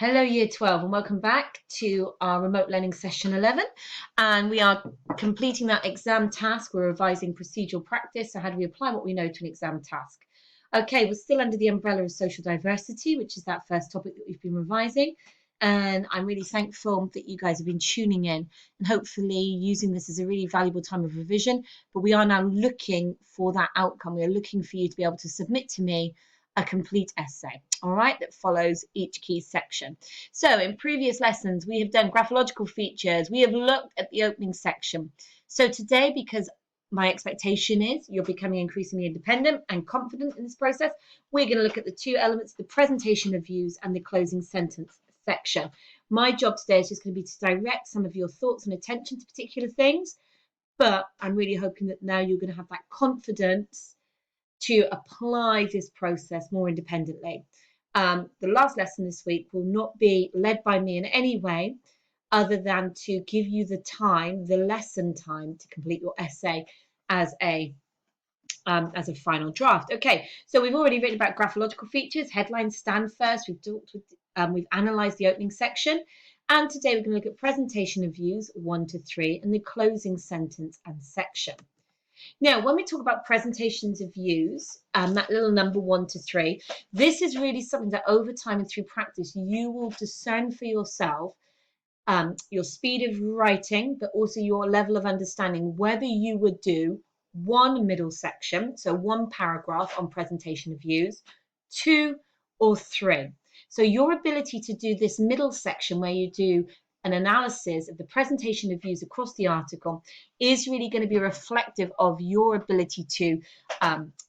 Hello, Year 12, and welcome back to our remote learning session 11. And we are completing that exam task. We're revising procedural practice. So how do we apply what we know to an exam task? Okay, we're still under the umbrella of social diversity, which is that first topic that we've been revising. And I'm really thankful that you guys have been tuning in and hopefully using this as a really valuable time of revision. But we are now looking for that outcome. We are looking for you to be able to submit to me a complete essay, all right, that follows each key section. So in previous lessons, we have done graphological features. We have looked at the opening section. So today, because my expectation is you're becoming increasingly independent and confident in this process, we're going to look at the two elements, the presentation of views and the closing sentence section. My job today is just going to be to direct some of your thoughts and attention to particular things, but I'm really hoping that now you're going to have that confidence to apply this process more independently. The last lesson this week will not be led by me in any way other than to give you the time, the lesson time to complete your essay as a final draft. Okay, so we've already written about graphological features. Headlines stand first. We've analysed the opening section. And today we're going to look at presentation of views 1 to 3 and the closing sentence and section. Now, when we talk about presentations of views, that little number 1 to 3, this is really something that over time and through practice, you will discern for yourself your speed of writing, but also your level of understanding, whether you would do one middle section, so one paragraph on presentation of views, 2 or 3. So your ability to do this middle section where you do an analysis of the presentation of views across the article is really going to be reflective of your ability to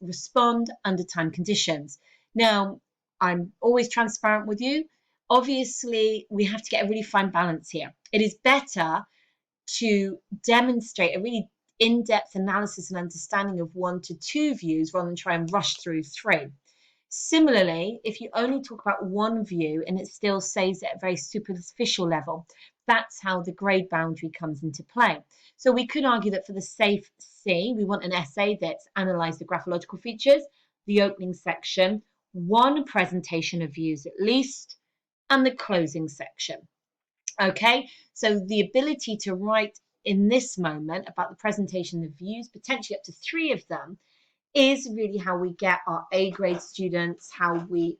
respond under time conditions. Now, I'm always transparent with you. Obviously, we have to get a really fine balance here. It is better to demonstrate a really in-depth analysis and understanding of 1 to 2 views rather than try and rush through 3. Similarly, if you only talk about one view and it still stays at a very superficial level, that's how the grade boundary comes into play. So we could argue that for the safe C, we want an essay that's analysed the graphological features, the opening section, one presentation of views at least, and the closing section. Okay, so the ability to write in this moment about the presentation of views, potentially up to 3 of them, is really how we get our A grade students, how we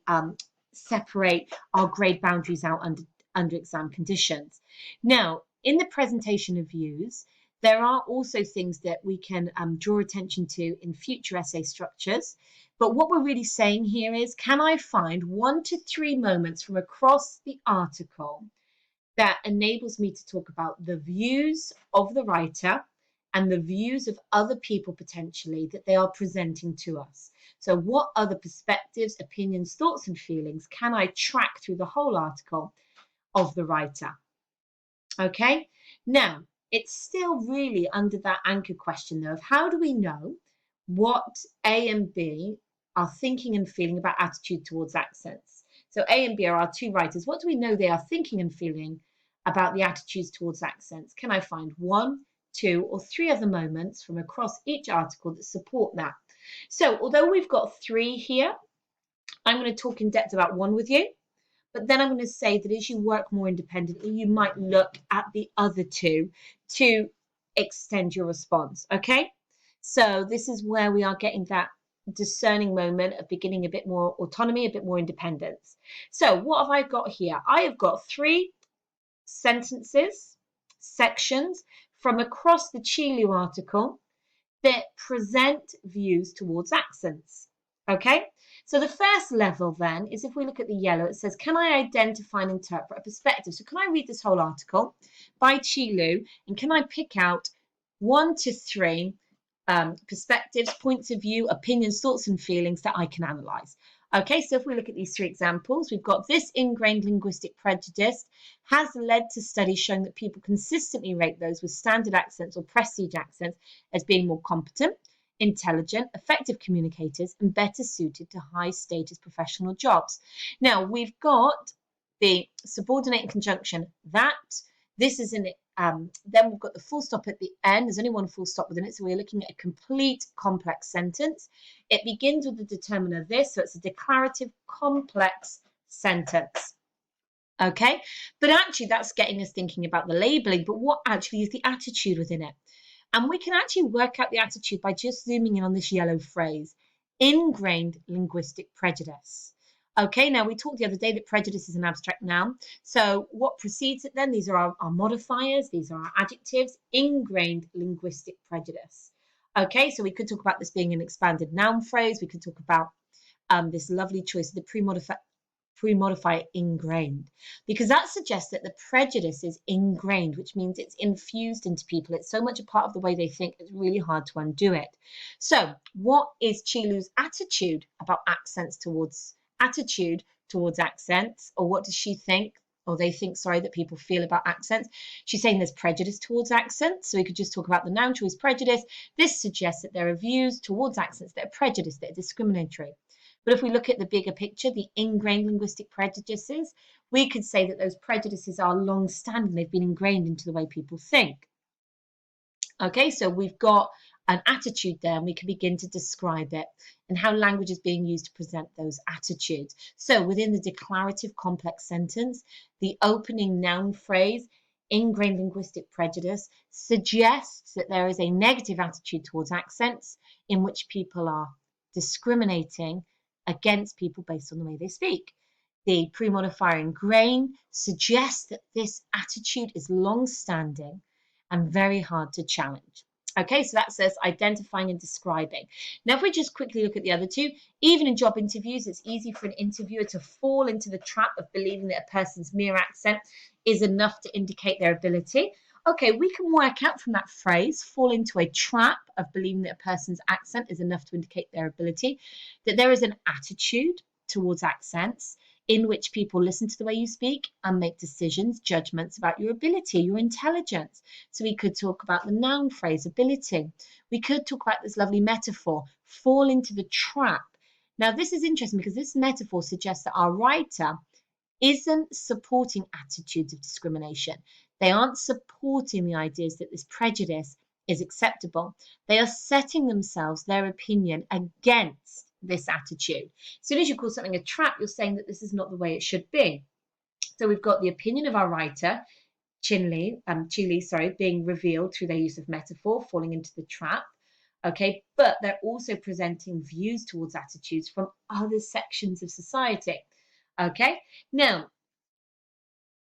separate our grade boundaries out under exam conditions. Now, in the presentation of views, there are also things that we can draw attention to in future essay structures. But what we're really saying here is, can I find 1 to 3 moments from across the article that enables me to talk about the views of the writer and the views of other people potentially that they are presenting to us. So what other perspectives, opinions, thoughts and feelings can I track through the whole article of the writer? Okay, now it's still really under that anchor question though of how do we know what A and B are thinking and feeling about attitude towards accents? So A and B are our 2 writers. What do we know they are thinking and feeling about the attitudes towards accents? Can I find 1, 2 or 3 other moments from across each article that support that? So although we've got 3 here, I'm going to talk in depth about 1 with you, but then I'm going to say that as you work more independently, you might look at the other 2 to extend your response, okay? So this is where we are getting that discerning moment of beginning a bit more autonomy, a bit more independence. So what have I got here? I have got 3 sentences, sections from across the Chilu article that present views towards accents. Okay, so the first level then is if we look at the yellow, it says, can I identify and interpret a perspective? So can I read this whole article by Chilu and can I pick out 1 to 3 perspectives, points of view, opinions, thoughts and feelings that I can analyse? Okay, so if we look at these 3 examples, we've got this ingrained linguistic prejudice has led to studies showing that people consistently rate those with standard accents or prestige accents as being more competent, intelligent, effective communicators, and better suited to high-status professional jobs. Now, we've got the subordinating conjunction that. This is in it. Then we've got the full stop at the end. There's only 1 full stop within it, so we're looking at a complete complex sentence. It begins with the determiner this, so it's a declarative complex sentence. Okay, but actually that's getting us thinking about the labeling, but what actually is the attitude within it? And we can actually work out the attitude by just zooming in on this yellow phrase, ingrained linguistic prejudice. Okay, now we talked the other day that prejudice is an abstract noun. So what precedes it then? These are our modifiers, these are our adjectives, ingrained linguistic prejudice. Okay, so we could talk about this being an expanded noun phrase. We could talk about this lovely choice of the pre-modifier ingrained, because that suggests that the prejudice is ingrained, which means it's infused into people. It's so much a part of the way they think, it's really hard to undo it. So what is Chilu's attitude towards accents, or what does she think, or they think, sorry, that people feel about accents? She's saying there's prejudice towards accents. So we could just talk about the noun choice prejudice. This suggests that there are views towards accents that are prejudiced, that are discriminatory. But if we look at the bigger picture, the ingrained linguistic prejudices, we could say that those prejudices are long-standing. They've been ingrained into the way people think. Okay, so we've got an attitude there, and we can begin to describe it and how language is being used to present those attitudes. So within the declarative complex sentence, the opening noun phrase, ingrained linguistic prejudice, suggests that there is a negative attitude towards accents in which people are discriminating against people based on the way they speak. The pre-modifier ingrain suggests that this attitude is long-standing and very hard to challenge. Okay, so that says identifying and describing. Now, if we just quickly look at the other two, even in job interviews, it's easy for an interviewer to fall into the trap of believing that a person's mere accent is enough to indicate their ability. Okay, we can work out from that phrase, fall into a trap of believing that a person's accent is enough to indicate their ability, that there is an attitude towards accents in which people listen to the way you speak and make decisions, judgments about your ability, your intelligence. So we could talk about the noun phrase, ability. We could talk about this lovely metaphor, fall into the trap. Now, this is interesting because this metaphor suggests that our writer isn't supporting attitudes of discrimination. They aren't supporting the ideas that this prejudice is acceptable. They are setting themselves, their opinion, against this attitude. As soon as you call something a trap, you're saying that this is not the way it should be. So we've got the opinion of our writer, Chili, being revealed through their use of metaphor, falling into the trap. Okay, but they're also presenting views towards attitudes from other sections of society. Okay, now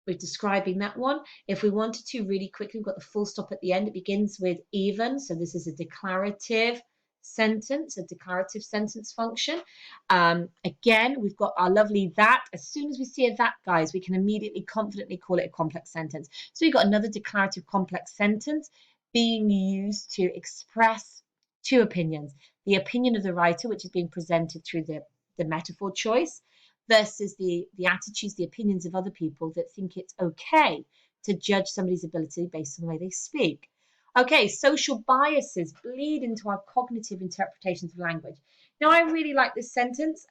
we're describing that one. If we wanted to really quickly, we've got the full stop at the end. It begins with even. So this is a declarative sentence function. Again, we've got our lovely that. As soon as we see a that, guys, we can immediately confidently call it a complex sentence. So we've got another declarative complex sentence being used to express two opinions. The opinion of the writer, which is being presented through the metaphor choice, versus the attitudes, the opinions of other people that think it's okay to judge somebody's ability based on the way they speak. Okay, social biases bleed into our cognitive interpretations of language. Now, I really like this sentence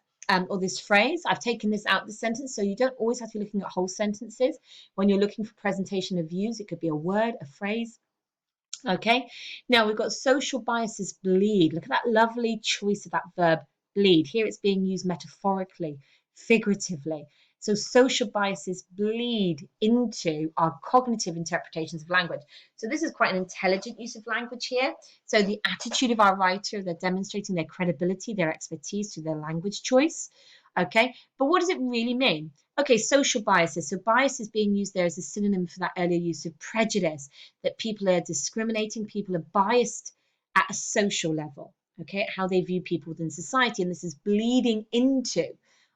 or this phrase. I've taken this out of the sentence, so you don't always have to be looking at whole sentences. When you're looking for presentation of views, it could be a word, a phrase. Okay, now we've got social biases bleed. Look at that lovely choice of that verb, bleed. Here it's being used metaphorically, figuratively. So social biases bleed into our cognitive interpretations of language. So this is quite an intelligent use of language here. So the attitude of our writer, they're demonstrating their credibility, their expertise through their language choice. Okay, but what does it really mean? Okay, social biases. So bias is being used there as a synonym for that earlier use of prejudice, that people are discriminating, people are biased at a social level, okay, how they view people within society. And this is bleeding into,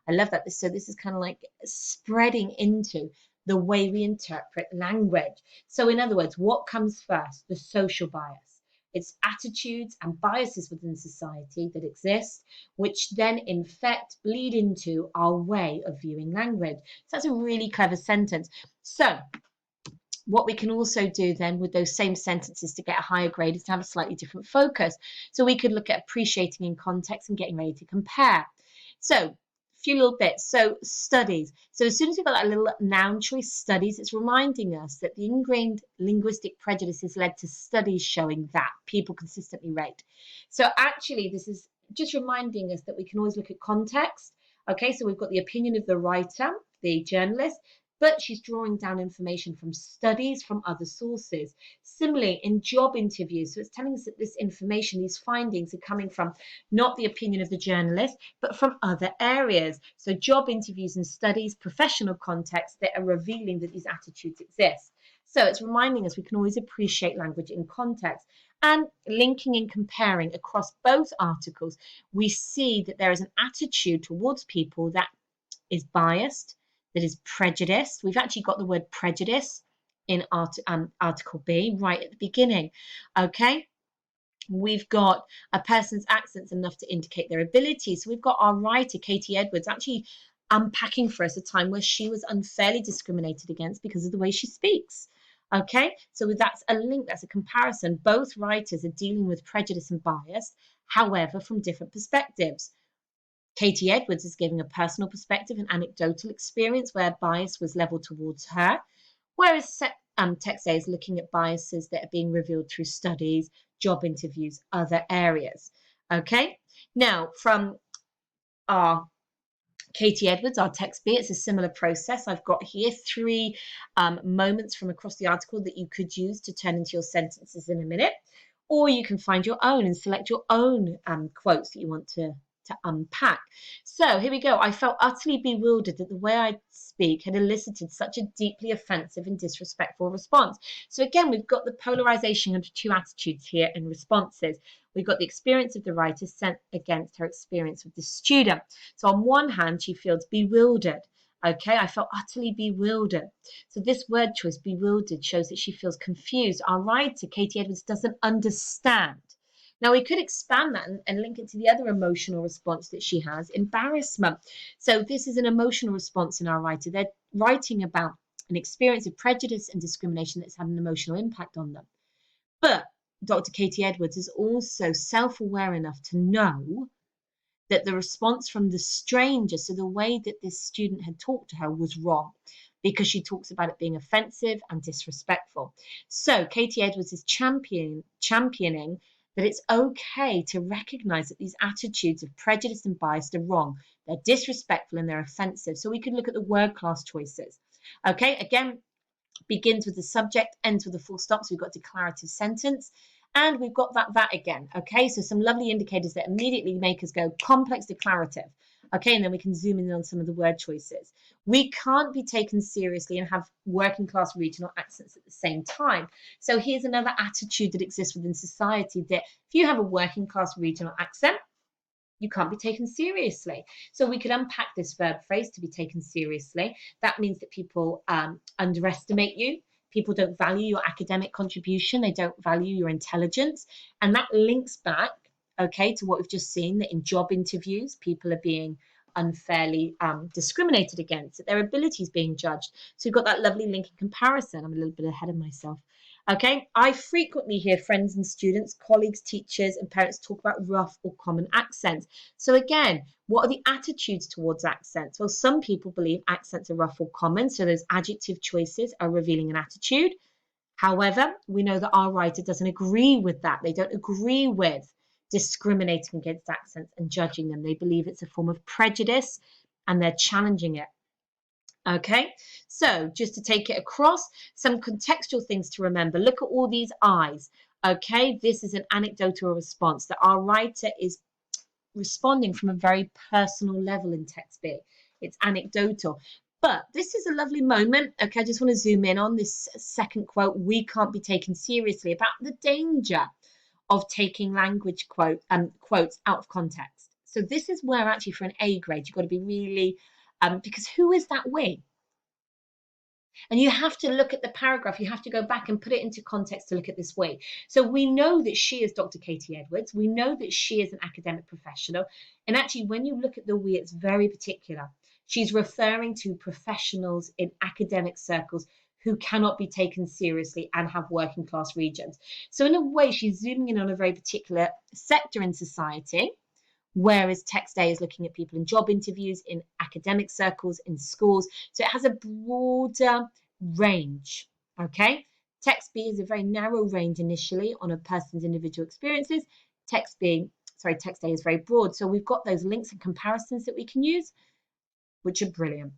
I love that. So this is kind of like spreading into the way we interpret language. So in other words, what comes first? The social bias. It's attitudes and biases within society that exist, which then infect, bleed into our way of viewing language. So that's a really clever sentence. So what we can also do then with those same sentences to get a higher grade is to have a slightly different focus. So we could look at appreciating in context and getting ready to compare. So few little bits. So studies. So as soon as we've got that little noun choice, studies, it's reminding us that the ingrained linguistic prejudice has led to studies showing that people consistently rate. So actually, this is just reminding us that we can always look at context. Okay, so we've got the opinion of the writer, the journalist, but she's drawing down information from studies from other sources. Similarly, in job interviews, so it's telling us that this information, these findings are coming from not the opinion of the journalist, but from other areas. So job interviews and studies, professional contexts that are revealing that these attitudes exist. So it's reminding us we can always appreciate language in context. And linking and comparing across both articles, we see that there is an attitude towards people that is biased, that is prejudiced. We've actually got the word prejudice in Article B right at the beginning. Okay, we've got a person's accent's enough to indicate their ability. So we've got our writer, Katie Edwards, actually unpacking for us a time where she was unfairly discriminated against because of the way she speaks. Okay, so that's a link, that's a comparison. Both writers are dealing with prejudice and bias, however, from different perspectives. Katie Edwards is giving a personal perspective and anecdotal experience where bias was leveled towards her, whereas Text A is looking at biases that are being revealed through studies, job interviews, other areas. Okay, now from our Katie Edwards, our text B, it's a similar process. I've got here 3 moments from across the article that you could use to turn into your sentences in a minute, or you can find your own and select your own quotes that you want to unpack. So here we go. I felt utterly bewildered that the way I speak had elicited such a deeply offensive and disrespectful response. So again, we've got the polarization of 2 attitudes here in responses. We've got the experience of the writer sent against her experience with the student. So on one hand, she feels bewildered. Okay, I felt utterly bewildered. So this word choice, bewildered, shows that she feels confused. Our writer, Katie Edwards, doesn't understand. Now, we could expand that and link it to the other emotional response that she has, embarrassment. So this is an emotional response in our writer. They're writing about an experience of prejudice and discrimination that's had an emotional impact on them. But Dr. Katie Edwards is also self-aware enough to know that the response from the stranger, so the way that this student had talked to her, was wrong, because she talks about it being offensive and disrespectful. So Katie Edwards is championing that it's okay to recognize that these attitudes of prejudice and bias are wrong. They're disrespectful and they're offensive. So we could look at the word class choices. Okay, again, begins with the subject, ends with a full stop. So we've got declarative sentence. And we've got that again. Okay, so some lovely indicators that immediately make us go complex declarative. Okay, and then we can zoom in on some of the word choices. We can't be taken seriously and have working class regional accents at the same time. So here's another attitude that exists within society, that if you have a working class regional accent, you can't be taken seriously. So we could unpack this verb phrase, to be taken seriously. That means that people underestimate you. People don't value your academic contribution. They don't value your intelligence. And that links back, okay, to what we've just seen, that in job interviews, people are being unfairly discriminated against, that their ability is being judged. So we've got that lovely link in comparison. I'm a little bit ahead of myself. Okay, I frequently hear friends and students, colleagues, teachers, and parents talk about rough or common accents. So again, what are the attitudes towards accents? Well, some people believe accents are rough or common, so those adjective choices are revealing an attitude. However, we know that our writer doesn't agree with that. They don't agree with discriminating against accents and judging them. They believe it's a form of prejudice and they're challenging it. Okay, so just to take it across, some contextual things to remember. Look at all these eyes. Okay, this is an anecdotal response that our writer is responding from a very personal level in text B. It's anecdotal. But this is a lovely moment. Okay, I just want to zoom in on this second quote. We can't be taken seriously, about the danger of taking language quotes out of context. So this is where actually for an A grade, you've got to be really, because who is that we? And you have to look at the paragraph. You have to go back and put it into context to look at this way. So we know that she is Dr. Katie Edwards. We know that she is an academic professional. And actually, when you look at the we, it's very particular. She's referring to professionals in academic circles who cannot be taken seriously and have working class regions. So in a way, she's zooming in on a very particular sector in society, whereas text A is looking at people in job interviews, in academic circles, in schools. So it has a broader range, okay? Text B is a very narrow range initially on a person's individual experiences. Text A is very broad. So we've got those links and comparisons that we can use, which are brilliant.